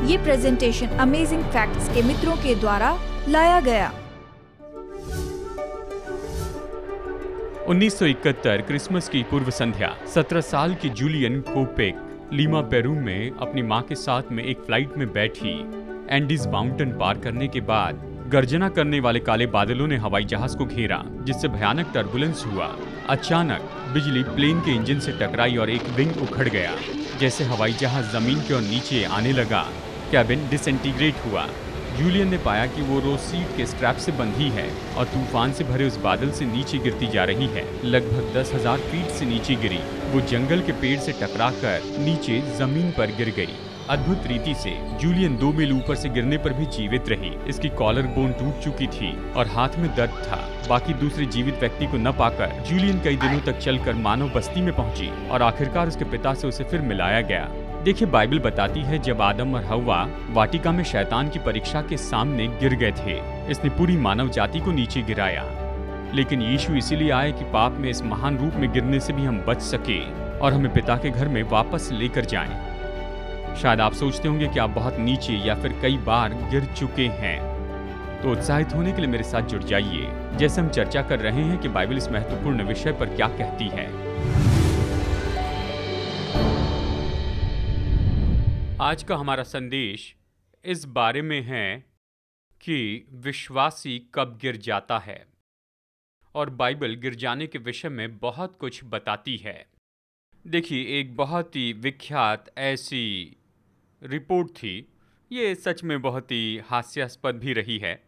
ये presentation amazing facts के मित्रों के द्वारा लाया गया। 1971 क्रिसमस की पूर्व संध्या 17 साल की जूलियन कोपेक लीमा पेरू में अपनी मां के साथ में एक फ्लाइट में बैठी। एंडीज माउंटेन पार करने के बाद गर्जना करने वाले काले बादलों ने हवाई जहाज को घेरा, जिससे भयानक टर्बुलेंस हुआ। अचानक बिजली प्लेन के इंजन से टकराई और एक विंग उखड़ गया। जैसे हवाई जहाज जमीन की ओर नीचे आने लगा, कैबिन डिसइंटीग्रेट हुआ। जूलियन ने पाया कि वो रोज सीट के स्ट्रैप से बंधी है और तूफान से भरे उस बादल से नीचे गिरती जा रही है। लगभग 10,000 फीट से नीचे गिरी। वो जंगल के पेड़ से टकराकर नीचे जमीन पर गिर गई। अद्भुत रीति से जूलियन 2 मील ऊपर से गिरने पर भी जीवित रही। इसकी कॉलर बोन टूट चुकी थी और हाथ में दर्द था। बाकी दूसरे जीवित व्यक्ति को न पाकर जूलियन कई दिनों तक चलकर मानव बस्ती में पहुंची और आखिरकार उसके पिता से उसे फिर मिलाया गया। देखिए, बाइबल बताती है जब आदम और हव्वा वाटिका में शैतान की परीक्षा के सामने गिर गए थे, इसने पूरी मानव जाति को नीचे गिराया। लेकिन यीशु इसीलिए आए कि पाप में इस महान रूप में गिरने से भी हम बच सके और हमें पिता के घर में वापस लेकर जाएं। शायद आप सोचते होंगे कि आप बहुत नीचे या फिर कई बार गिर चुके हैं, तो उत्साहित होने के लिए मेरे साथ जुड़ जाइए जैसे हम चर्चा कर रहे हैं कि बाइबल इस महत्वपूर्ण विषय पर क्या कहती है। आज का हमारा संदेश इस बारे में है कि विश्वासी कब गिर जाता है, और बाइबल गिर जाने के विषय में बहुत कुछ बताती है। देखिए, एक बहुत ही विख्यात ऐसी रिपोर्ट थी, ये सच में बहुत ही हास्यास्पद भी रही है।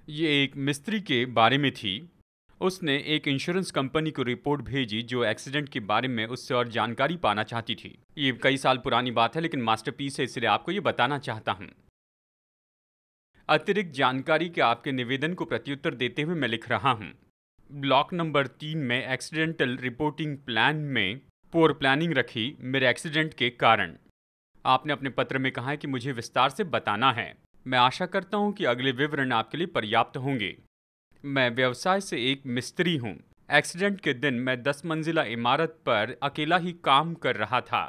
ये एक मिस्त्री के बारे में थी। उसने एक इंश्योरेंस कंपनी को रिपोर्ट भेजी जो एक्सीडेंट के बारे में उससे और जानकारी पाना चाहती थी। ये कई साल पुरानी बात है, लेकिन मास्टरपीस है, इसलिए आपको ये बताना चाहता हूँ। अतिरिक्त जानकारी के आपके निवेदन को प्रत्युत्तर देते हुए मैं लिख रहा हूँ। ब्लॉक नंबर 3 में एक्सीडेंटल रिपोर्टिंग प्लान में पुअर प्लानिंग रखी मेरे एक्सीडेंट के कारण। आपने अपने पत्र में कहा है कि मुझे विस्तार से बताना है। मैं आशा करता हूं कि अगले विवरण आपके लिए पर्याप्त होंगे। मैं व्यवसाय से एक मिस्त्री हूं। एक्सीडेंट के दिन मैं 10 मंजिला इमारत पर अकेला ही काम कर रहा था।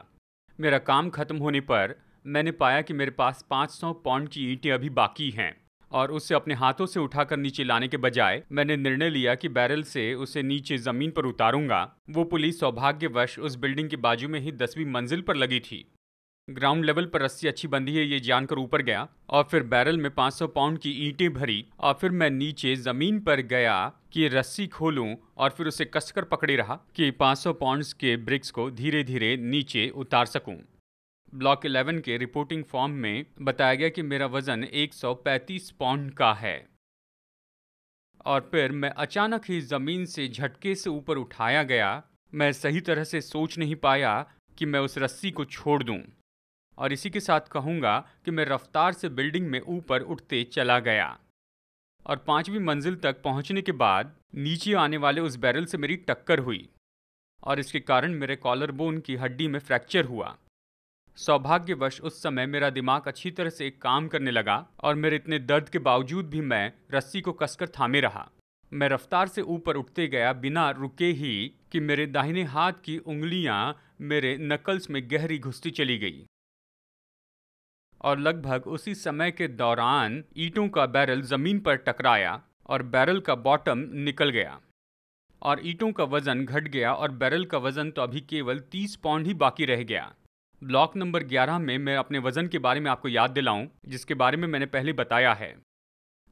मेरा काम खत्म होने पर मैंने पाया कि मेरे पास 500 पाउंड की ईंटें अभी बाकी हैं, और उसे अपने हाथों से उठाकर नीचे लाने के बजाय मैंने निर्णय लिया कि बैरल से उसे नीचे जमीन पर उतारूंगा। वो पुलिस सौभाग्यवश उस बिल्डिंग के बाजू में ही 10वीं मंजिल पर लगी थी। ग्राउंड लेवल पर रस्सी अच्छी बंधी है ये जानकर ऊपर गया और फिर बैरल में 500 पाउंड की ईंटें भरी, और फिर मैं नीचे जमीन पर गया कि रस्सी खोलूं और फिर उसे कसकर पकड़े रहा कि 500 पाउंड्स के ब्रिक्स को धीरे धीरे नीचे उतार सकूं। ब्लॉक 11 के रिपोर्टिंग फॉर्म में बताया गया कि मेरा वजन 135 पाउंड का है, और फिर मैं अचानक ही जमीन से झटके से ऊपर उठाया गया। मैं सही तरह से सोच नहीं पाया कि मैं उस रस्सी को छोड़ दूं, और इसी के साथ कहूँगा कि मैं रफ्तार से बिल्डिंग में ऊपर उठते चला गया, और 5वीं मंजिल तक पहुँचने के बाद नीचे आने वाले उस बैरल से मेरी टक्कर हुई, और इसके कारण मेरे कॉलर बोन की हड्डी में फ्रैक्चर हुआ। सौभाग्यवश उस समय मेरा दिमाग अच्छी तरह से काम करने लगा, और मेरे इतने दर्द के बावजूद भी मैं रस्सी को कसकर थामे रहा। मैं रफ्तार से ऊपर उठते गया बिना रुके ही कि मेरे दाहिने हाथ की उंगलियां मेरे नकल्स में गहरी घुसती चली गई, और लगभग उसी समय के दौरान ईंटों का बैरल जमीन पर टकराया और बैरल का बॉटम निकल गया, और ईंटों का वजन घट गया, और बैरल का वजन तो अभी केवल 30 पाउंड ही बाकी रह गया। ब्लॉक नंबर 11 में मैं अपने वजन के बारे में आपको याद दिलाऊं, जिसके बारे में मैंने पहले बताया है।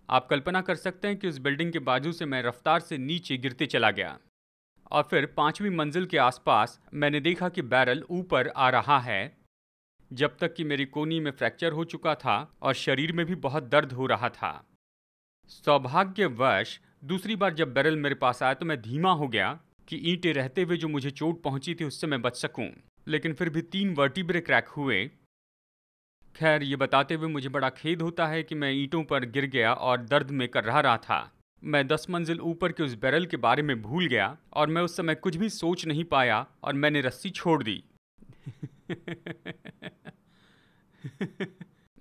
आप कल्पना कर सकते हैं कि उस बिल्डिंग के बाजू से मैं रफ्तार से नीचे गिरते चला गया, और फिर 5वीं मंजिल के आसपास मैंने देखा कि बैरल ऊपर आ रहा है, जब तक कि मेरी कोहनी में फ्रैक्चर हो चुका था और शरीर में भी बहुत दर्द हो रहा था। सौभाग्यवश दूसरी बार जब बैरल मेरे पास आया तो मैं धीमा हो गया कि ईंटें रहते हुए जो मुझे चोट पहुंची थी उससे मैं बच सकूं, लेकिन फिर भी 3 वर्टिब्रे क्रैक हुए। खैर, ये बताते हुए मुझे बड़ा खेद होता है कि मैं ईंटों पर गिर गया और दर्द में कर रहा था। मैं 10 मंजिल ऊपर के उस बैरल के बारे में भूल गया, और मैं उस समय कुछ भी सोच नहीं पाया, और मैंने रस्सी छोड़ दी।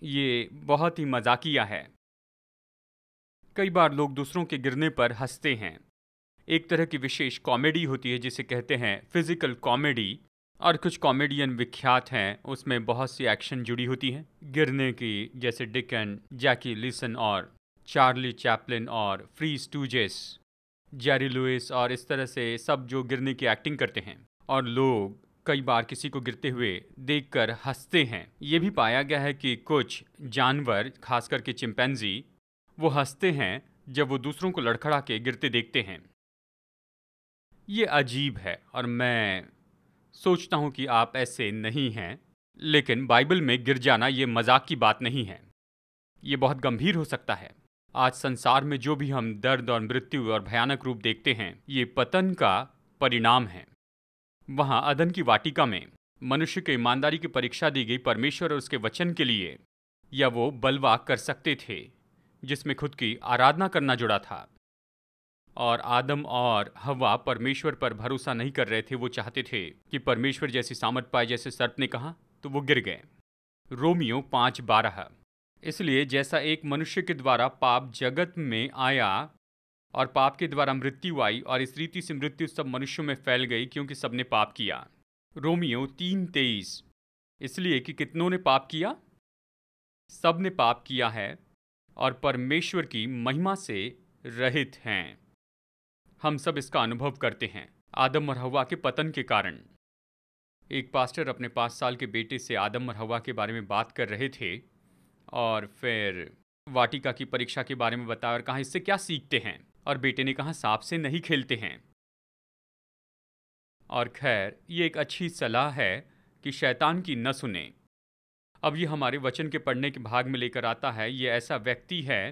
ये बहुत ही मजाकिया है। कई बार लोग दूसरों के गिरने पर हंसते हैं। एक तरह की विशेष कॉमेडी होती है जिसे कहते हैं फिजिकल कॉमेडी, और कुछ कॉमेडियन विख्यात हैं, उसमें बहुत सी एक्शन जुड़ी होती हैं गिरने की, जैसे डिकन, जैकी लिसन और चार्ली चैपलिन और फ्री स्टूजेस, जेरी लुइस, और इस तरह से सब जो गिरने की एक्टिंग करते हैं। और लोग कई बार किसी को गिरते हुए देखकर हंसते हैं। ये भी पाया गया है कि कुछ जानवर, खास करके चिंपैंजी, वो हंसते हैं जब वो दूसरों को लड़खड़ा के गिरते देखते हैं। ये अजीब है और मैं सोचता हूँ कि आप ऐसे नहीं हैं, लेकिन बाइबल में गिर जाना ये मजाक की बात नहीं है। ये बहुत गंभीर हो सकता है। आज संसार में जो भी हम दर्द और मृत्यु और भयानक रूप देखते हैं, ये पतन का परिणाम है। वहाँ अदन की वाटिका में मनुष्य के ईमानदारी की परीक्षा दी गई परमेश्वर और उसके वचन के लिए, या वो बलवा कर सकते थे जिसमें खुद की आराधना करना जुड़ा था। और आदम और हवा परमेश्वर पर भरोसा नहीं कर रहे थे। वो चाहते थे कि परमेश्वर जैसी सामर्थ पाए जैसे सर्प ने कहा, तो वो गिर गए। रोमियो 5:12। इसलिए जैसा एक मनुष्य के द्वारा पाप जगत में आया और पाप के द्वारा मृत्यु आई, और इस रीति से मृत्यु सब मनुष्यों में फैल गई क्योंकि सबने पाप किया। रोमियो 3:23। इसलिए कि कितनों ने पाप किया? सब ने पाप किया है और परमेश्वर की महिमा से रहित हैं। हम सब इसका अनुभव करते हैं आदम और हवा के पतन के कारण। एक पास्टर अपने 5 साल के बेटे से आदम और हवा के बारे में बात कर रहे थे और फिर वाटिका की परीक्षा के बारे में बताया और कहा, इससे क्या सीखते हैं? और बेटे ने कहा, सांप से नहीं खेलते हैं। और खैर, ये एक अच्छी सलाह है कि शैतान की न सुने। अब ये हमारे वचन के पढ़ने के भाग में लेकर आता है। ये ऐसा व्यक्ति है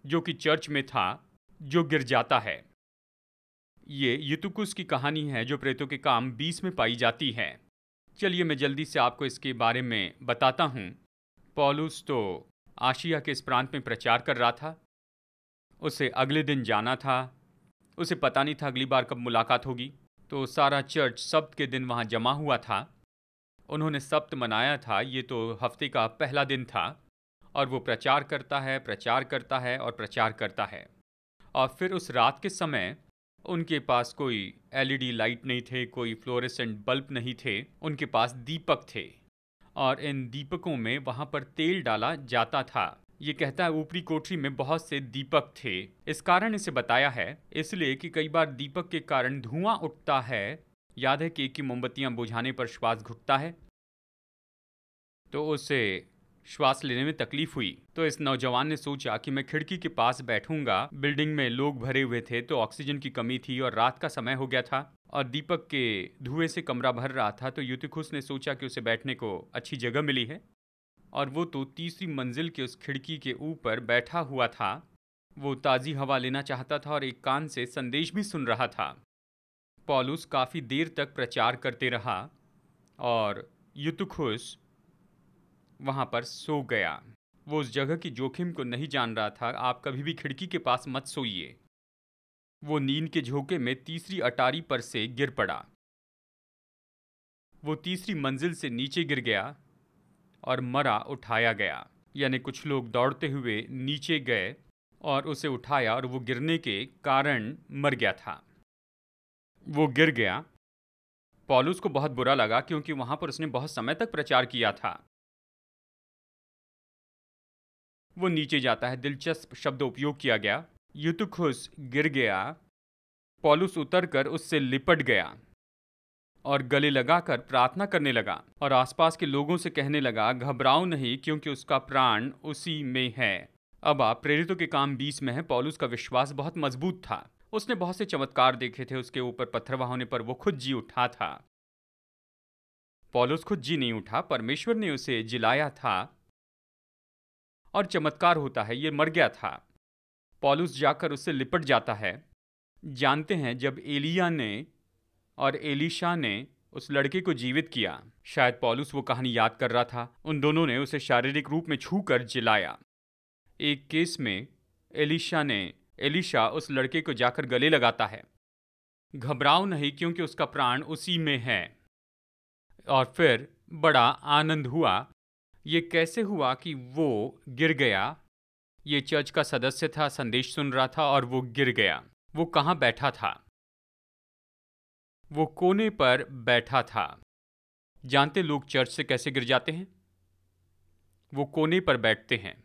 जो कि चर्च में था, जो गिर जाता है। ये यूतुकुस की कहानी है जो प्रेतों के काम 20 में पाई जाती है। चलिए मैं जल्दी से आपको इसके बारे में बताता हूँ। पौलुस तो आशिया के इस प्रांत में प्रचार कर रहा था। उसे अगले दिन जाना था। उसे पता नहीं था अगली बार कब मुलाकात होगी। तो सारा चर्च सब्त के दिन वहाँ जमा हुआ था। उन्होंने सब्त मनाया था। ये तो हफ्ते का पहला दिन था और वो प्रचार करता है, प्रचार करता है और प्रचार करता है। और फिर उस रात के समय उनके पास कोई एलईडी लाइट नहीं थे, कोई फ्लोरेसेंट बल्ब नहीं थे, उनके पास दीपक थे और इन दीपकों में वहाँ पर तेल डाला जाता था। ये कहता है ऊपरी कोठरी में बहुत से दीपक थे। इस कारण इसे बताया है इसलिए कि कई बार दीपक के कारण धुआं उठता है। याद है केक की मोमबत्तियां बुझाने पर श्वास घुटता है, तो उसे श्वास लेने में तकलीफ हुई। तो इस नौजवान ने सोचा कि मैं खिड़की के पास बैठूंगा। बिल्डिंग में लोग भरे हुए थे तो ऑक्सीजन की कमी थी और रात का समय हो गया था और दीपक के धुएं से कमरा भर रहा था। तो यूतिखुस ने सोचा कि उसे बैठने को अच्छी जगह मिली है और वो तो तीसरी मंजिल के उस खिड़की के ऊपर बैठा हुआ था। वो ताज़ी हवा लेना चाहता था और एक कान से संदेश भी सुन रहा था। पौलुस काफ़ी देर तक प्रचार करते रहा और यूतिखुस वहाँ पर सो गया। वो उस जगह की जोखिम को नहीं जान रहा था। आप कभी भी खिड़की के पास मत सोइए। वो नींद के झोंके में तीसरी अटारी पर से गिर पड़ा। वो तीसरी मंजिल से नीचे गिर गया और मरा उठाया गया। यानी कुछ लोग दौड़ते हुए नीचे गए और उसे उठाया और वो गिरने के कारण मर गया था। वो गिर गया। पौलुस को बहुत बुरा लगा क्योंकि वहाँ पर उसने बहुत समय तक प्रचार किया था। वो नीचे जाता है। दिलचस्प शब्द उपयोग किया गया। यूतिखुस गिर गया। पौलुस उतरकर उससे लिपट गया और गले लगाकर प्रार्थना करने लगा और आसपास के लोगों से कहने लगा, घबराओ नहीं क्योंकि उसका प्राण उसी में है। अब आप प्रेरितों के काम 20 में है। पौलुस का विश्वास बहुत मजबूत था। उसने बहुत से चमत्कार देखे थे। उसके ऊपर पत्थरवाह होने पर वो खुद जी उठा था। पौलुस खुद जी नहीं उठा, परमेश्वर ने उसे जिलाया था और चमत्कार होता है। ये मर गया था। पौलुस जाकर उससे लिपट जाता है। जानते हैं जब एलिया ने और एलीशा ने उस लड़के को जीवित किया, शायद पौलुस वो कहानी याद कर रहा था। उन दोनों ने उसे शारीरिक रूप में छूकर जिलाया। एक केस में एलीशा उस लड़के को जाकर गले लगाता है, घबराओ नहीं क्योंकि उसका प्राण उसी में है। और फिर बड़ा आनंद हुआ। ये कैसे हुआ कि वो गिर गया? ये चर्च का सदस्य था, संदेश सुन रहा था और वो गिर गया। वो कहाँ बैठा था? वो कोने पर बैठा था। जानते लोग चर्च से कैसे गिर जाते हैं? वो कोने पर बैठते हैं।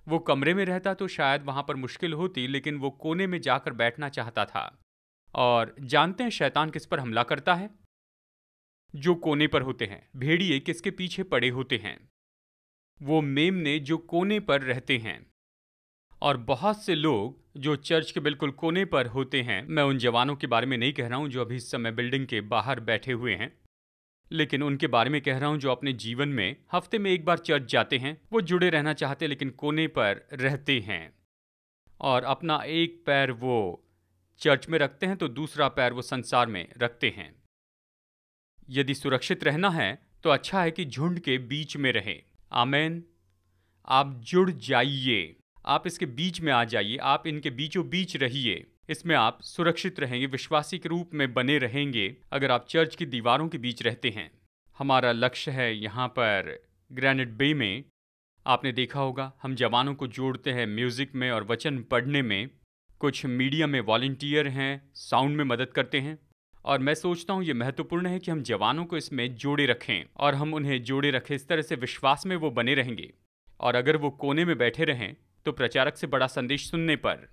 वो कमरे में रहता तो शायद वहां पर मुश्किल होती, लेकिन वो कोने में जाकर बैठना चाहता था। और जानते हैं शैतान किस पर हमला करता है? जो कोने पर होते हैं। भेड़िए किसके पीछे पड़े होते हैं? वो मेमने जो कोने पर रहते हैं। और बहुत से लोग जो चर्च के बिल्कुल कोने पर होते हैं, मैं उन जवानों के बारे में नहीं कह रहा हूं जो अभी इस समय बिल्डिंग के बाहर बैठे हुए हैं, लेकिन उनके बारे में कह रहा हूं जो अपने जीवन में हफ्ते में एक बार चर्च जाते हैं। वो जुड़े रहना चाहते लेकिन कोने पर रहते हैं और अपना एक पैर वो चर्च में रखते हैं तो दूसरा पैर वो संसार में रखते हैं। यदि सुरक्षित रहना है तो अच्छा है कि झुंड के बीच में रहे। आमेन। आप जुड़ जाइए, आप इसके बीच में आ जाइए, आप इनके बीचों बीच रहिए। इसमें आप सुरक्षित रहेंगे, विश्वासी के रूप में बने रहेंगे अगर आप चर्च की दीवारों के बीच रहते हैं। हमारा लक्ष्य है यहाँ पर ग्रेनेड बे में, आपने देखा होगा हम जवानों को जोड़ते हैं म्यूजिक में और वचन पढ़ने में। कुछ मीडिया में वॉलंटियर हैं, साउंड में मदद करते हैं। और मैं सोचता हूँ ये महत्वपूर्ण है कि हम जवानों को इसमें जोड़े रखें और हम उन्हें जोड़े रखें। इस तरह से विश्वास में वो बने रहेंगे। और अगर वो कोने में बैठे रहें तो प्रचारक से बड़ा संदेश सुनने पर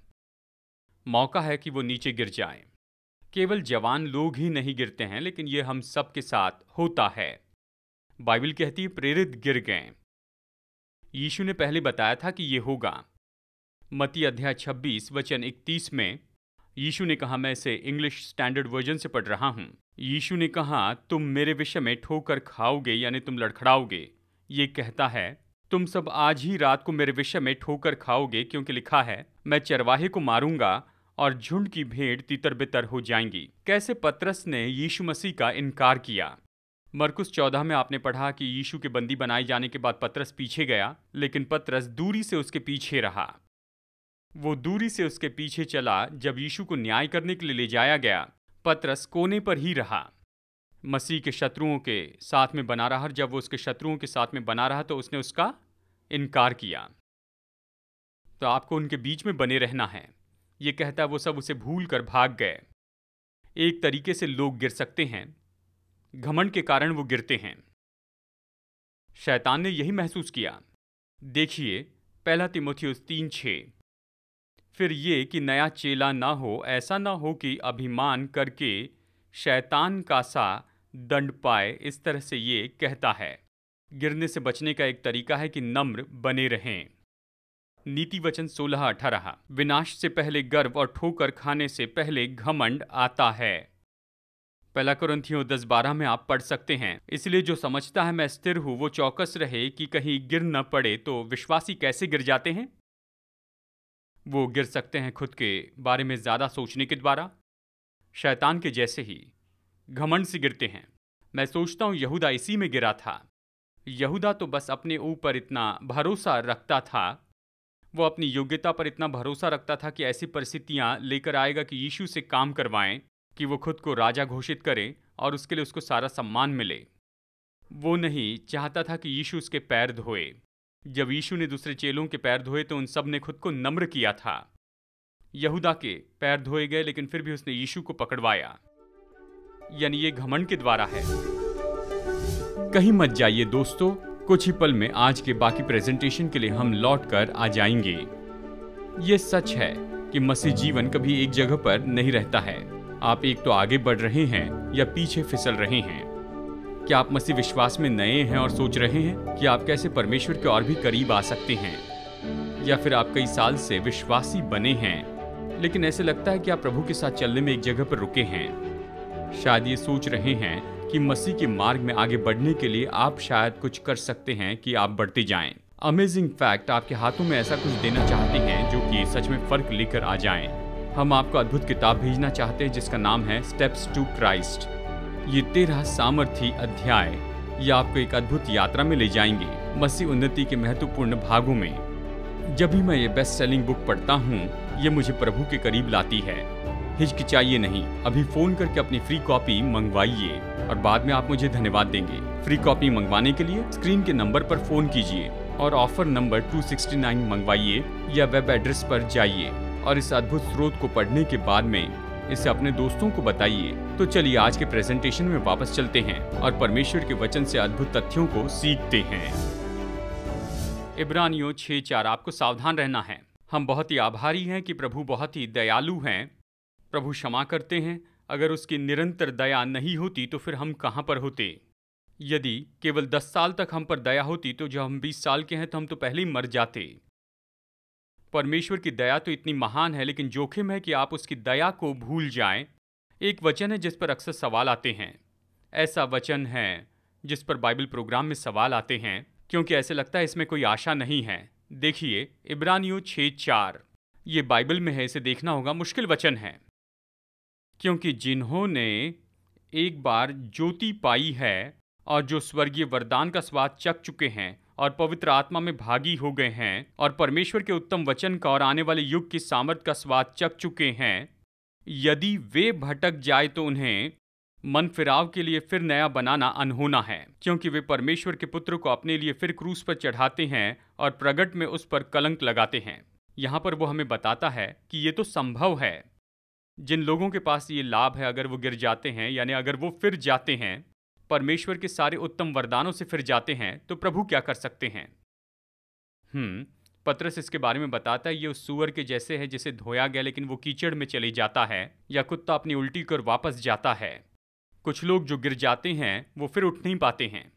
मौका है कि वो नीचे गिर जाएं। केवल जवान लोग ही नहीं गिरते हैं, लेकिन ये हम सब के साथ होता है। बाइबल कहती है प्रेरित गिर गए। यीशु ने पहले बताया था कि ये होगा। मत्ती अध्याय 26 वचन 31 में यीशु ने कहा, मैं इसे इंग्लिश स्टैंडर्ड वर्जन से पढ़ रहा हूं। यीशु ने कहा, तुम मेरे विषय में ठोकर खाओगे, यानी तुम लड़खड़ाओगे। ये कहता है तुम सब आज ही रात को मेरे विषय में ठोकर खाओगे, क्योंकि लिखा है मैं चरवाहे को मारूंगा और झुंड की भेड़ तितर बितर हो जाएंगी। कैसे पतरस ने यीशु मसीह का इनकार किया। मरकुस 14 में आपने पढ़ा कि यीशु के बंदी बनाए जाने के बाद पतरस पीछे गया, लेकिन पतरस दूरी से उसके पीछे रहा। वो दूरी से उसके पीछे चला। जब यीशु को न्याय करने के लिए ले जाया गया, पतरस कोने पर ही रहा, मसीह के शत्रुओं के साथ में बना रहा। जब वो उसके शत्रुओं के साथ में बना रहा तो उसने उसका इनकार किया। तो आपको उनके बीच में बने रहना है। ये कहता है वो सब उसे भूल कर भाग गए। एक तरीके से लोग गिर सकते हैं, घमंड के कारण वो गिरते हैं। शैतान ने यही महसूस किया। देखिए 1 तीमुथियुस 3:6। फिर ये कि नया चेला ना हो, ऐसा ना हो कि अभिमान करके शैतान का सा दंड पाए। इस तरह से ये कहता है। गिरने से बचने का एक तरीका है कि नम्र बने रहें। नीति वचन 16-18। विनाश से पहले गर्व और ठोकर खाने से पहले घमंड आता है। 1 कुरिन्थियों 10-12 में आप पढ़ सकते हैं। इसलिए जो समझता है मैं स्थिर हूं, वो चौकस रहे कि कहीं गिर न पड़े। तो विश्वासी कैसे गिर जाते हैं? वो गिर सकते हैं खुद के बारे में ज्यादा सोचने के द्वारा, शैतान के जैसे ही घमंड से गिरते हैं। मैं सोचता हूं यहूदा इसी में गिरा था। यहूदा तो बस अपने ऊपर इतना भरोसा रखता था, वो अपनी योग्यता पर इतना भरोसा रखता था कि ऐसी परिस्थितियां लेकर आएगा कि यीशु से काम करवाएं, कि वो खुद को राजा घोषित करे और उसके लिए उसको सारा सम्मान मिले। वो नहीं चाहता था कि यीशु उसके पैर धोए। जब यीशु ने दूसरे चेलों के पैर धोए तो उन सब ने खुद को नम्र किया था। यहूदा के पैर धोए गए, लेकिन फिर भी उसने यीशु को पकड़वाया। यानी ये घमंड के द्वारा है। कहीं मत जाइए दोस्तों, कुछ ही पल में आज के बाकी प्रेजेंटेशन के लिए हम लौट कर आ जाएंगे। ये सच है कि मसीह जीवन कभी एक जगह पर नहीं रहता है। आप एक तो आगे बढ़ रहे हैं या पीछे फिसल रहे हैं। क्या आप मसीह विश्वास में नए हैं और सोच रहे हैं कि आप कैसे परमेश्वर के और भी करीब आ सकते हैं, या फिर आप कई साल से विश्वासी बने हैं लेकिन ऐसे लगता है कि आप प्रभु के साथ चलने में एक जगह पर रुके हैं। शायद ये सोच रहे हैं कि मसीह के मार्ग में आगे बढ़ने के लिए आप शायद कुछ कर सकते हैं कि आप बढ़ते जाएं। अमेजिंग फैक्ट आपके हाथों में ऐसा कुछ देना चाहते हैं जो कि सच में फर्क लेकर आ जाएं। हम आपको अद्भुत किताब भेजना चाहते हैं जिसका नाम है स्टेप्स टू क्राइस्ट। ये 13 सामर्थी अध्याय ये आपको एक अद्भुत यात्रा में ले जाएंगे मसीह उन्नति के महत्वपूर्ण भागों में। जब भी मैं ये बेस्ट सेलिंग बुक पढ़ता हूँ, ये मुझे प्रभु के करीब लाती है। हिचकिचाइए नहीं, अभी फोन करके अपनी फ्री कॉपी मंगवाइए और बाद में आप मुझे धन्यवाद देंगे। फ्री कॉपी मंगवाने के लिए स्क्रीन के नंबर पर फोन कीजिए और ऑफर नंबर 269 मंगवाइए या वेब एड्रेस पर जाइए और इस अद्भुत स्रोत को पढ़ने के बाद में इसे अपने दोस्तों को बताइए। तो चलिए आज के प्रेजेंटेशन में वापस चलते हैं और परमेश्वर के वचन से अद्भुत तथ्यों को सीखते हैं। इब्रानियों 6:4। आपको सावधान रहना है। हम बहुत ही आभारी हैं कि प्रभु बहुत ही दयालु हैं। प्रभु क्षमा करते हैं। अगर उसकी निरंतर दया नहीं होती तो फिर हम कहाँ पर होते। यदि केवल 10 साल तक हम पर दया होती तो जब हम 20 साल के हैं तो हम तो पहले ही मर जाते। परमेश्वर की दया तो इतनी महान है, लेकिन जोखिम है कि आप उसकी दया को भूल जाएं। एक वचन है जिस पर अक्सर सवाल आते हैं। ऐसा वचन है जिस पर बाइबल प्रोग्राम में सवाल आते हैं क्योंकि ऐसे लगता है इसमें कोई आशा नहीं है। देखिए इब्रानियों 6:4। ये बाइबल में है, इसे देखना होगा। मुश्किल वचन है क्योंकि जिन्होंने एक बार ज्योति पाई है और जो स्वर्गीय वरदान का स्वाद चख चुके हैं और पवित्र आत्मा में भागी हो गए हैं और परमेश्वर के उत्तम वचन का और आने वाले युग की सामर्थ का स्वाद चख चुके हैं, यदि वे भटक जाए तो उन्हें मन फिराव के लिए फिर नया बनाना अनहोना है, क्योंकि वे परमेश्वर के पुत्र को अपने लिए फिर क्रूस पर चढ़ाते हैं और प्रगट में उस पर कलंक लगाते हैं। यहाँ पर वो हमें बताता है कि ये तो संभव है। जिन लोगों के पास ये लाभ है, अगर वो गिर जाते हैं, यानी अगर वो फिर जाते हैं, परमेश्वर के सारे उत्तम वरदानों से फिर जाते हैं, तो प्रभु क्या कर सकते हैं। पतरस इसके बारे में बताता है, ये उस सूअर के जैसे है जिसे धोया गया लेकिन वो कीचड़ में चले जाता है, या कुत्ता अपनी उल्टी कर वापस जाता है। कुछ लोग जो गिर जाते हैं वो फिर उठ नहीं पाते हैं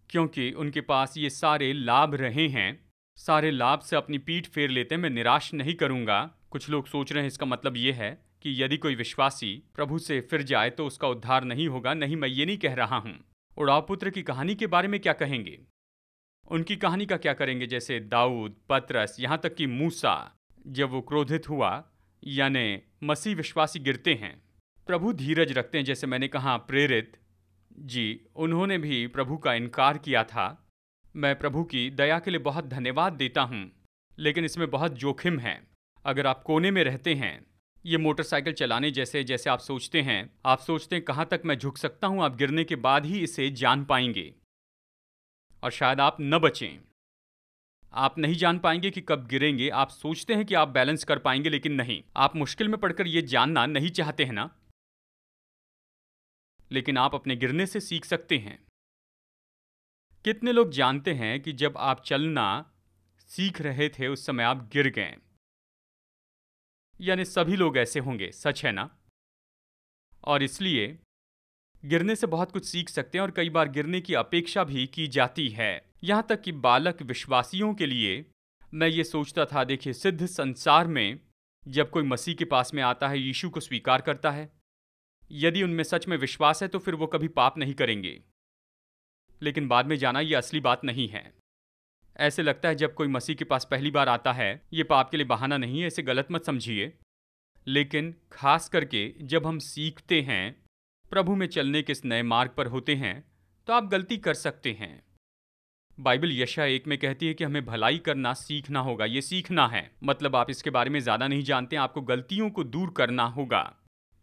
क्योंकि उनके पास ये सारे लाभ रहे हैं। सारे लाभ से अपनी पीठ फेर लेते हैं। मैं निराश नहीं करूंगा। कुछ लोग सोच रहे हैं इसका मतलब ये है कि यदि कोई विश्वासी प्रभु से फिर जाए तो उसका उद्धार नहीं होगा। नहीं, मैं ये नहीं कह रहा हूं। उड़ाव पुत्र की कहानी के बारे में क्या कहेंगे? उनकी कहानी का क्या करेंगे? जैसे दाऊद, पतरस, यहां तक कि मूसा, जब वो क्रोधित हुआ, यानी मसीह विश्वासी गिरते हैं, प्रभु धीरज रखते हैं। जैसे मैंने कहा, प्रेरित जी, उन्होंने भी प्रभु का इनकार किया था। मैं प्रभु की दया के लिए बहुत धन्यवाद देता हूं, लेकिन इसमें बहुत जोखिम है। अगर आप कोने में रहते हैं, ये मोटरसाइकिल चलाने जैसे आप सोचते हैं कहाँ तक मैं झुक सकता हूँ, आप गिरने के बाद ही इसे जान पाएंगे और शायद आप न बचें। आप नहीं जान पाएंगे कि कब गिरेंगे। आप सोचते हैं कि आप बैलेंस कर पाएंगे, लेकिन नहीं। आप मुश्किल में पड़कर ये जानना नहीं चाहते हैं ना, लेकिन आप अपने गिरने से सीख सकते हैं। कितने लोग जानते हैं कि जब आप चलना सीख रहे थे उस समय आप गिर गए? यानी सभी लोग ऐसे होंगे, सच है ना? और इसलिए गिरने से बहुत कुछ सीख सकते हैं और कई बार गिरने की अपेक्षा भी की जाती है। यहां तक कि बालक विश्वासियों के लिए मैं ये सोचता था, देखिए, सिद्ध संसार में जब कोई मसीह के पास में आता है, यीशु को स्वीकार करता है, यदि उनमें सच में विश्वास है तो फिर वो कभी पाप नहीं करेंगे। लेकिन बाद में जाना ये असली बात नहीं है। ऐसे लगता है जब कोई मसीह के पास पहली बार आता है, ये पाप के लिए बहाना नहीं है, इसे गलत मत समझिए। लेकिन खास करके जब हम सीखते हैं, प्रभु में चलने के इस नए मार्ग पर होते हैं, तो आप गलती कर सकते हैं। बाइबल यशायाह 1 में कहती है कि हमें भलाई करना सीखना होगा। ये सीखना है, मतलब आप इसके बारे में ज़्यादा नहीं जानते, आपको गलतियों को दूर करना होगा,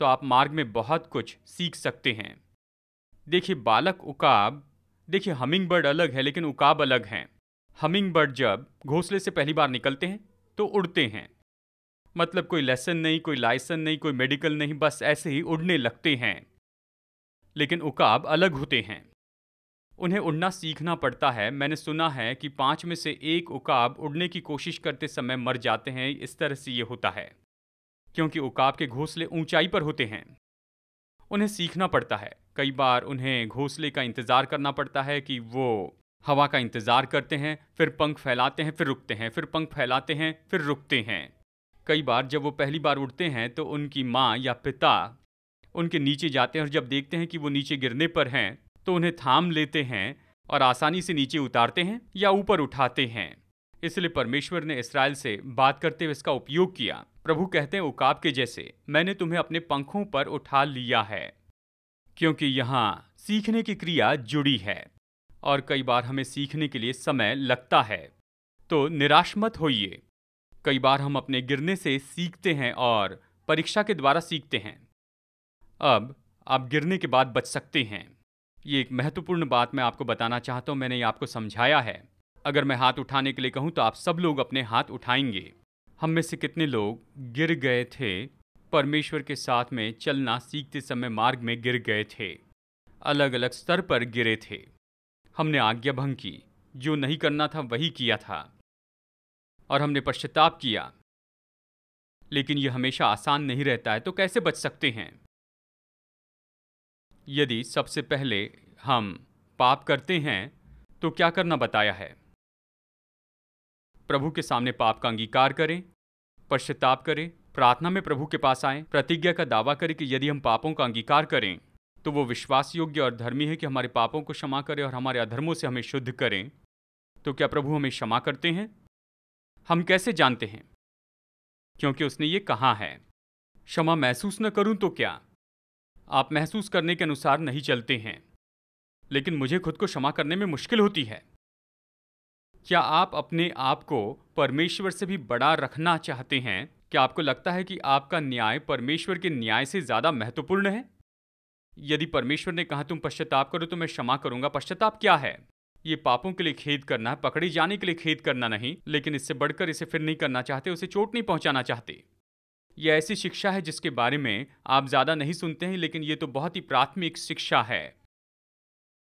तो आप मार्ग में बहुत कुछ सीख सकते हैं। देखिए, बालक उकाब, देखिए, हमिंग बर्ड अलग है लेकिन उकाब अलग हैं। हमिंग बर्ड जब घोंसले से पहली बार निकलते हैं तो उड़ते हैं, मतलब कोई लेसन नहीं, कोई लाइसेंस नहीं, कोई मेडिकल नहीं, बस ऐसे ही उड़ने लगते हैं। लेकिन उकाब अलग होते हैं, उन्हें उड़ना सीखना पड़ता है। मैंने सुना है कि 5 में से 1 उकाब उड़ने की कोशिश करते समय मर जाते हैं। इस तरह से ये होता है क्योंकि उकाब के घोंसले ऊंचाई पर होते हैं। उन्हें सीखना पड़ता है। कई बार उन्हें घोंसले का इंतजार करना पड़ता है कि वो हवा का इंतजार करते हैं, फिर पंख फैलाते हैं, फिर रुकते हैं, फिर पंख फैलाते हैं, फिर रुकते हैं। कई बार जब वो पहली बार उड़ते हैं तो उनकी माँ या पिता उनके नीचे जाते हैं और जब देखते हैं कि वो नीचे गिरने पर हैं तो उन्हें थाम लेते हैं और आसानी से नीचे उतारते हैं या ऊपर उठाते हैं। इसलिए परमेश्वर ने इस्राएल से बात करते हुए इसका उपयोग किया। प्रभु कहते हैं, उकाब के जैसे मैंने तुम्हें अपने पंखों पर उठा लिया है, क्योंकि यहाँ सीखने की क्रिया जुड़ी है और कई बार हमें सीखने के लिए समय लगता है। तो निराश मत होइए। कई बार हम अपने गिरने से सीखते हैं और परीक्षा के द्वारा सीखते हैं। अब आप गिरने के बाद बच सकते हैं। ये एक महत्वपूर्ण बात मैं आपको बताना चाहता हूँ। मैंने ये आपको समझाया है। अगर मैं हाथ उठाने के लिए कहूँ तो आप सब लोग अपने हाथ उठाएंगे। हम में से कितने लोग गिर गए थे परमेश्वर के साथ में चलना सीखते समय मार्ग में गिर गए थे, अलग अलग स्तर पर गिरे थे। हमने आज्ञा भंग की, जो नहीं करना था वही किया था, और हमने पश्चाताप किया। लेकिन यह हमेशा आसान नहीं रहता है, तो कैसे बच सकते हैं? यदि सबसे पहले हम पाप करते हैं तो क्या करना बताया है? प्रभु के सामने पाप का अंगीकार करें, पश्चाताप करें, प्रार्थना में प्रभु के पास आएं, प्रतिज्ञा का दावा करें कि यदि हम पापों का अंगीकार करें तो वो विश्वास योग्य और धर्मी है कि हमारे पापों को क्षमा करे और हमारे अधर्मों से हमें शुद्ध करें। तो क्या प्रभु हमें क्षमा करते हैं? हम कैसे जानते हैं? क्योंकि उसने ये कहा है, क्षमा महसूस न करूं तो क्या? आप महसूस करने के अनुसार नहीं चलते हैं, लेकिन मुझे खुद को क्षमा करने में मुश्किल होती है। क्या आप अपने आप को परमेश्वर से भी बड़ा रखना चाहते हैं? क्या आपको लगता है कि आपका न्याय परमेश्वर के न्याय से ज्यादा महत्वपूर्ण है? यदि परमेश्वर ने कहा तुम पश्चाताप करो तो मैं क्षमा करूंगा। पश्चाताप क्या है? ये पापों के लिए खेद करना है, पकड़े जाने के लिए खेद करना नहीं, लेकिन इससे बढ़कर इसे फिर नहीं करना चाहते, उसे चोट नहीं पहुंचाना चाहते। यह ऐसी शिक्षा है जिसके बारे में आप ज्यादा नहीं सुनते हैं, लेकिन यह तो बहुत ही प्राथमिक शिक्षा है।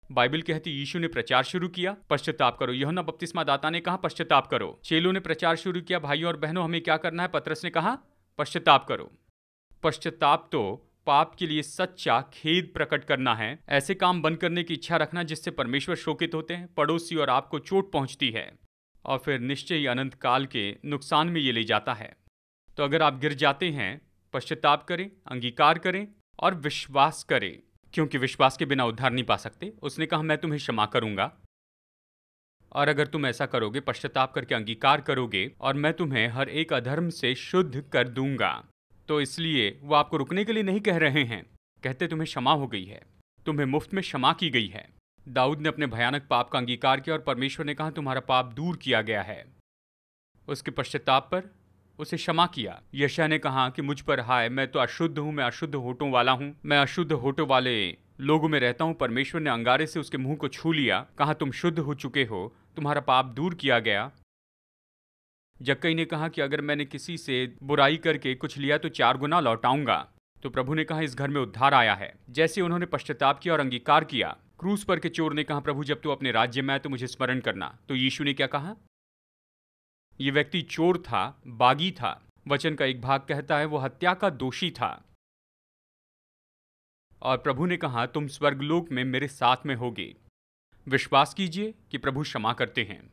बाइबल कहती यीशु ने प्रचार शुरू किया, पश्चाताप करो। यूहन्ना बपतिस्मा दाता ने कहा पश्चाताप करो। चेलों ने प्रचार शुरू किया, भाइयों और बहनों हमें क्या करना है? पतरस ने कहा पश्चाताप करो। पश्चाताप तो पाप के लिए सच्चा खेद प्रकट करना है, ऐसे काम बंद करने की इच्छा रखना जिससे परमेश्वर शोकित होते हैं, पड़ोसी और आपको चोट पहुंचती है, और फिर निश्चय ही अनंत काल के नुकसान में ये ले जाता है। तो अगर आप गिर जाते हैं, पश्चाताप करें, अंगीकार करें और विश्वास करें, क्योंकि विश्वास के बिना उद्धार नहीं पा सकते। उसने कहा मैं तुम्हें क्षमा करूंगा, और अगर तुम ऐसा करोगे, पश्चाताप करके अंगीकार करोगे, और मैं तुम्हें हर एक अधर्म से शुद्ध कर दूंगा। तो इसलिए वो आपको रुकने के लिए नहीं कह रहे हैं, कहते तुम्हें क्षमा हो गई है, तुम्हें मुफ्त में क्षमा की गई है। दाऊद ने अपने भयानक पाप का अंगीकार किया और परमेश्वर ने कहा तुम्हारा पाप दूर किया गया है। उसके पश्चाताप पर उसे क्षमा किया। यशायाह ने कहा कि मुझ पर हाय, मैं तो अशुद्ध हूं, मैं अशुद्ध होठों वाला हूं, मैं अशुद्ध होठों वाले लोगों में रहता हूं। परमेश्वर ने अंगारे से उसके मुंह को छू लिया, कहा तुम शुद्ध हो चुके हो, तुम्हारा पाप दूर किया गया। जक्कई ने कहा कि अगर मैंने किसी से बुराई करके कुछ लिया तो 4 गुना लौटाऊंगा। तो प्रभु ने कहा इस घर में उद्धार आया है। जैसे उन्होंने पश्चाताप किया और अंगीकार किया, क्रूस पर के चोर ने कहा प्रभु जब तू अपने राज्य में आए तो मुझे स्मरण करना। तो यीशु ने क्या कहा? यह व्यक्ति चोर था, बागी था। वचन का एक भाग कहता है वो हत्या का दोषी था, और प्रभु ने कहा तुम स्वर्गलोक में मेरे साथ में होगे। विश्वास कीजिए कि प्रभु क्षमा करते हैं।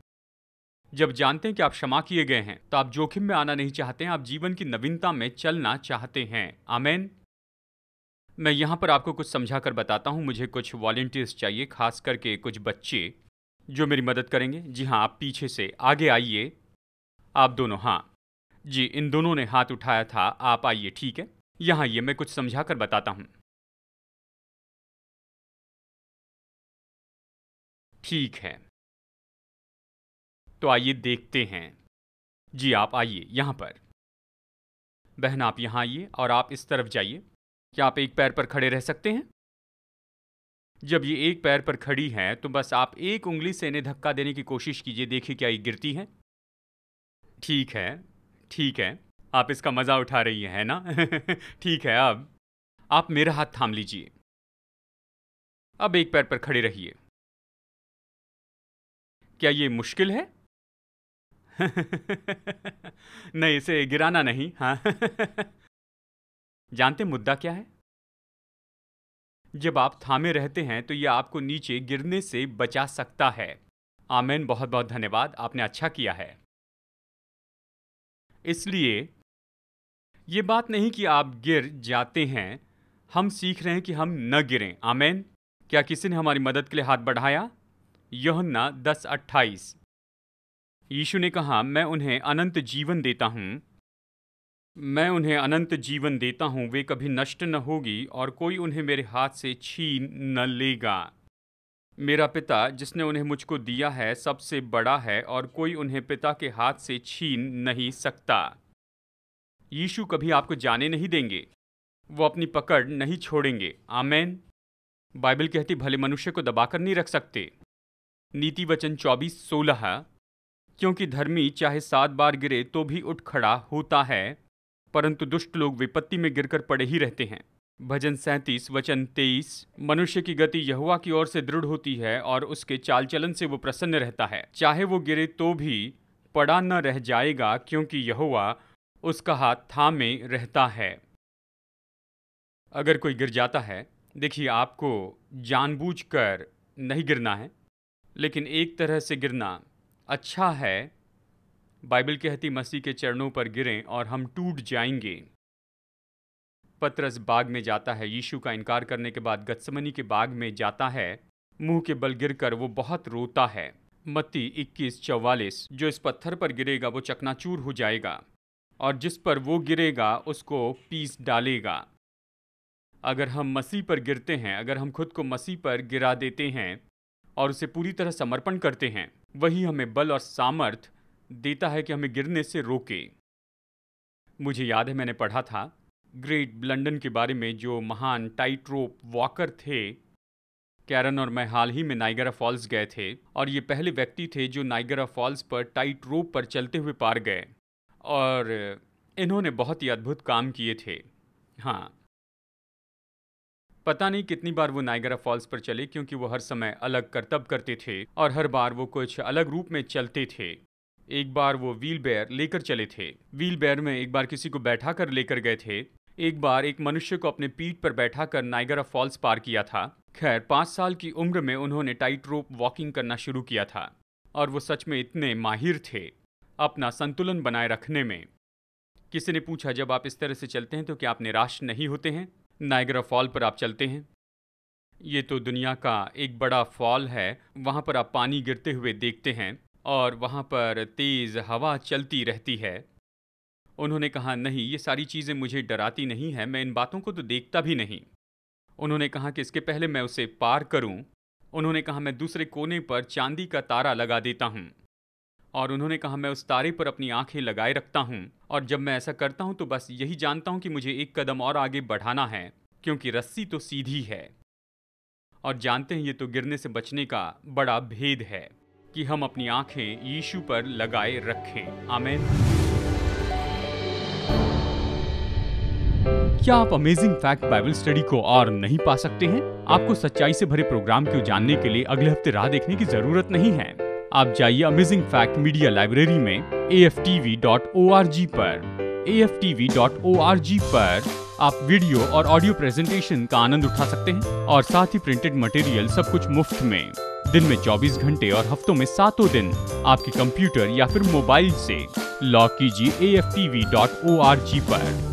जब जानते हैं कि आप क्षमा किए गए हैं तो आप जोखिम में आना नहीं चाहते हैं, आप जीवन की नवीनता में चलना चाहते हैं। आमेन। मैं यहां पर आपको कुछ समझा कर बताता हूं। मुझे कुछ वॉलंटियर्स चाहिए, खास करके कुछ बच्चे जो मेरी मदद करेंगे। जी हाँ, आप पीछे से आगे आइए। आप दोनों, हाँ जी, इन दोनों ने हाथ उठाया था, आप आइए। ठीक है, यहां आइए, मैं कुछ समझा कर बताता हूं। ठीक है, तो आइए देखते हैं। जी आप आइए यहां पर। बहन आप यहां आइए और आप इस तरफ जाइए। क्या आप एक पैर पर खड़े रह सकते हैं? जब ये एक पैर पर खड़ी हैं तो बस आप एक उंगली से इन्हें धक्का देने की कोशिश कीजिए, देखिए क्या ये गिरती हैं। ठीक है, ठीक है, आप इसका मजा उठा रही हैं, है ना? ठीक है, अब आप मेरा हाथ थाम लीजिए। अब एक पैर पर खड़े रहिए। क्या ये मुश्किल है? नहीं, इसे गिराना नहीं। हाँ। जानते मुद्दा क्या है? जब आप थामे रहते हैं तो यह आपको नीचे गिरने से बचा सकता है। आमेन, बहुत बहुत धन्यवाद, आपने अच्छा किया है। इसलिए ये बात नहीं कि आप गिर जाते हैं, हम सीख रहे हैं कि हम न गिरें। आमेन। क्या किसी ने हमारी मदद के लिए हाथ बढ़ाया? यूहन्ना 10:28। यीशु ने कहा मैं उन्हें अनंत जीवन देता हूं, मैं उन्हें अनंत जीवन देता हूं, वे कभी नष्ट न होगी और कोई उन्हें मेरे हाथ से छीन न लेगा। मेरा पिता जिसने उन्हें मुझको दिया है सबसे बड़ा है और कोई उन्हें पिता के हाथ से छीन नहीं सकता। यीशु कभी आपको जाने नहीं देंगे, वो अपनी पकड़ नहीं छोड़ेंगे। आमेन। बाइबल कहती भले मनुष्य को दबाकर नहीं रख सकते। नीति वचन 24:16, क्योंकि धर्मी चाहे 7 बार गिरे तो भी उठ खड़ा होता है, परंतु दुष्ट लोग विपत्ति में गिरकर पड़े ही रहते हैं। भजन 37 वचन 23, मनुष्य की गति यहोवा की ओर से दृढ़ होती है और उसके चाल चलन से वो प्रसन्न रहता है। चाहे वो गिरे तो भी पड़ा न रह जाएगा, क्योंकि यहोवा उसका हाथ थामे रहता है। अगर कोई गिर जाता है, देखिए आपको जानबूझकर नहीं गिरना है, लेकिन एक तरह से गिरना अच्छा है। बाइबल कहती मसीह के चरणों पर गिरें और हम टूट जाएंगे। पतरस बाग में जाता है, यीशु का इनकार करने के बाद गत्समनी के बाग में जाता है, मुंह के बल गिरकर वो बहुत रोता है। मत्ती 21:44, जो इस पत्थर पर गिरेगा वो चकनाचूर हो जाएगा और जिस पर वो गिरेगा उसको पीस डालेगा। अगर हम मसीह पर गिरते हैं, अगर हम खुद को मसीह पर गिरा देते हैं और उसे पूरी तरह समर्पण करते हैं, वही हमें बल और सामर्थ देता है कि हमें गिरने से रोके। मुझे याद है मैंने पढ़ा था ग्रेट ब्लंडन के बारे में, जो महान टाइट रोप वॉकर थे। कैरन और मैं हाल ही में नाइगरा फॉल्स गए थे और ये पहले व्यक्ति थे जो नाइगरा फॉल्स पर टाइट रोप पर चलते हुए पार गए और इन्होंने बहुत ही अद्भुत काम किए थे। हाँ, पता नहीं कितनी बार वो नाइगरा फॉल्स पर चले, क्योंकि वो हर समय अलग करतब करते थे और हर बार वो कुछ अलग रूप में चलते थे। एक बार वो व्हील बेयर लेकर चले थे, व्हील बेयर में एक बार किसी को बैठा कर लेकर गए थे, एक बार एक मनुष्य को अपने पीठ पर बैठा कर नाइगरा फॉल्स पार किया था। खैर 5 साल की उम्र में उन्होंने टाइट रोप वॉकिंग करना शुरू किया था और वो सच में इतने माहिर थे अपना संतुलन बनाए रखने में। किसी ने पूछा, जब आप इस तरह से चलते हैं तो क्या आप निराश नहीं होते हैं? नाइगरा फॉल पर आप चलते हैं, ये तो दुनिया का एक बड़ा फॉल है, वहाँ पर आप पानी गिरते हुए देखते हैं और वहाँ पर तेज़ हवा चलती रहती है। उन्होंने कहा, नहीं, ये सारी चीज़ें मुझे डराती नहीं है, मैं इन बातों को तो देखता भी नहीं। उन्होंने कहा कि इसके पहले मैं उसे पार करूं, उन्होंने कहा मैं दूसरे कोने पर चांदी का तारा लगा देता हूं और उन्होंने कहा मैं उस तारे पर अपनी आंखें लगाए रखता हूं और जब मैं ऐसा करता हूं तो बस यही जानता हूं कि मुझे एक कदम और आगे बढ़ाना है, क्योंकि रस्सी तो सीधी है। और जानते हैं ये तो गिरने से बचने का बड़ा भेद है कि हम अपनी आंखें यीशु पर लगाए रखें। आमीन। क्या आप अमेजिंग फैक्ट बाइबल स्टडी को और नहीं पा सकते हैं? आपको सच्चाई से भरे प्रोग्राम को जानने के लिए अगले हफ्ते राह देखने की जरूरत नहीं है। आप जाइए अमेजिंग फैक्ट मीडिया लाइब्रेरी में aftv.org पर। aftv.org पर आप वीडियो और ऑडियो प्रेजेंटेशन का आनंद उठा सकते हैं और साथ ही प्रिंटेड मटेरियल सब कुछ मुफ्त में। दिन में 24 घंटे और हफ्तों में 7 दिन आपके कंप्यूटर या फिर मोबाइल से लॉग कीजिए aftv.org पर।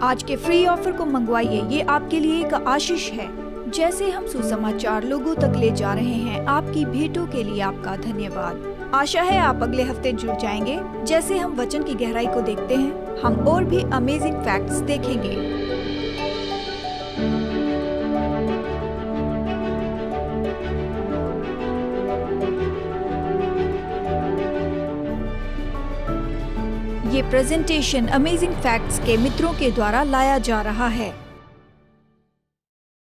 आज के फ्री ऑफर को मंगवाइए, ये आपके लिए एक आशीष है। जैसे हम सुसमाचार लोगों तक ले जा रहे हैं, आपकी भेंटों के लिए आपका धन्यवाद। आशा है आप अगले हफ्ते जुड़ जाएंगे। जैसे हम वचन की गहराई को देखते हैं, हम और भी अमेजिंग फैक्ट्स देखेंगे। ये प्रेजेंटेशन अमेजिंग फैक्ट्स के मित्रों के द्वारा लाया जा रहा है।